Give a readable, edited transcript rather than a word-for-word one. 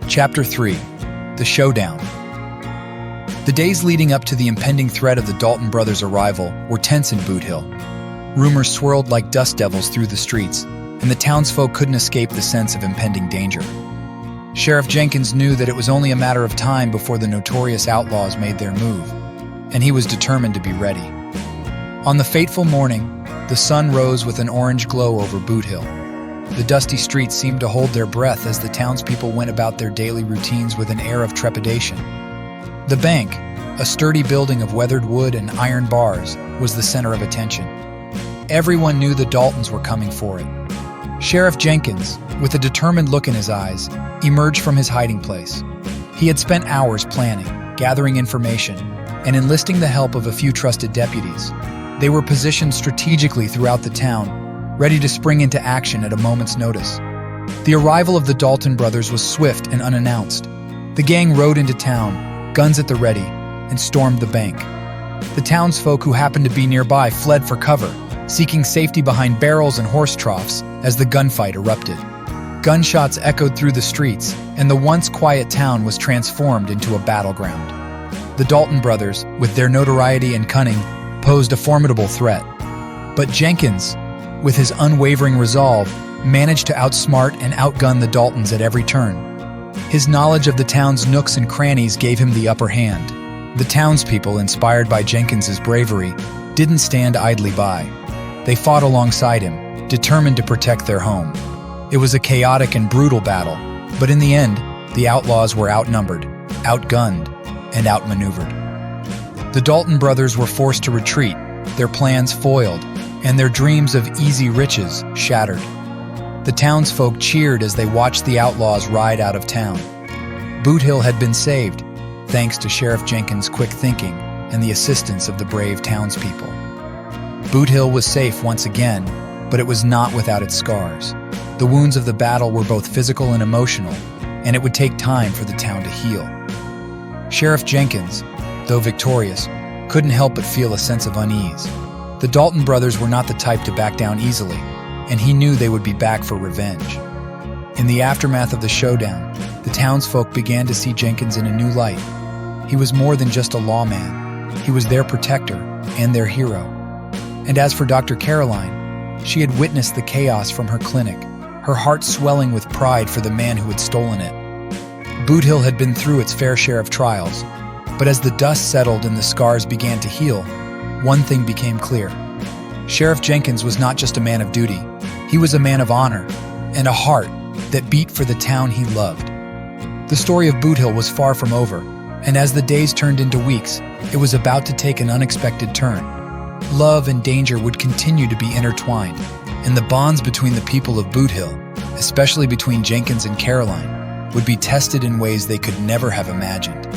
Chapter 3. The Showdown. The days leading up to the impending threat of the Dalton brothers' arrival were tense in Boot Hill. Rumors swirled like dust devils through the streets, and the townsfolk couldn't escape the sense of impending danger. Sheriff Jenkins knew that it was only a matter of time before the notorious outlaws made their move, and he was determined to be ready. On the fateful morning, the sun rose with an orange glow over Boot Hill. The dusty streets seemed to hold their breath as the townspeople went about their daily routines with an air of trepidation. The bank, a sturdy building of weathered wood and iron bars, was the center of attention. Everyone knew the Daltons were coming for it. Sheriff Jenkins, with a determined look in his eyes, emerged from his hiding place. He had spent hours planning, gathering information, and enlisting the help of a few trusted deputies. They were positioned strategically throughout the town, ready to spring into action at a moment's notice. The arrival of the Dalton brothers was swift and unannounced. The gang rode into town, guns at the ready, and stormed the bank. The townsfolk who happened to be nearby fled for cover, seeking safety behind barrels and horse troughs as the gunfight erupted. Gunshots echoed through the streets, and the once quiet town was transformed into a battleground. The Dalton brothers, with their notoriety and cunning, posed a formidable threat. But Jenkins, with his unwavering resolve, managed to outsmart and outgun the Daltons at every turn. His knowledge of the town's nooks and crannies gave him the upper hand. The townspeople, inspired by Jenkins's bravery, didn't stand idly by. They fought alongside him, determined to protect their home. It was a chaotic and brutal battle, but in the end, the outlaws were outnumbered, outgunned, and outmaneuvered. The Dalton brothers were forced to retreat, their plans foiled, and their dreams of easy riches shattered. The townsfolk cheered as they watched the outlaws ride out of town. Boot Hill had been saved, thanks to Sheriff Jenkins' quick thinking and the assistance of the brave townspeople. Boot Hill was safe once again, but it was not without its scars. The wounds of the battle were both physical and emotional, and it would take time for the town to heal. Sheriff Jenkins, though victorious, couldn't help but feel a sense of unease. The Dalton brothers were not the type to back down easily, and he knew they would be back for revenge. In the aftermath of the showdown, the townsfolk began to see Jenkins in a new light. He was more than just a lawman. He was their protector and their hero. And as for Dr. Caroline, she had witnessed the chaos from her clinic, her heart swelling with pride for the man who had stolen it. Boot Hill had been through its fair share of trials, but as the dust settled and the scars began to heal, one thing became clear. Sheriff Jenkins was not just a man of duty. He was a man of honor and a heart that beat for the town he loved. The story of Boot Hill was far from over, and as the days turned into weeks, it was about to take an unexpected turn. Love and danger would continue to be intertwined, and the bonds between the people of Boot Hill, especially between Jenkins and Caroline, would be tested in ways they could never have imagined.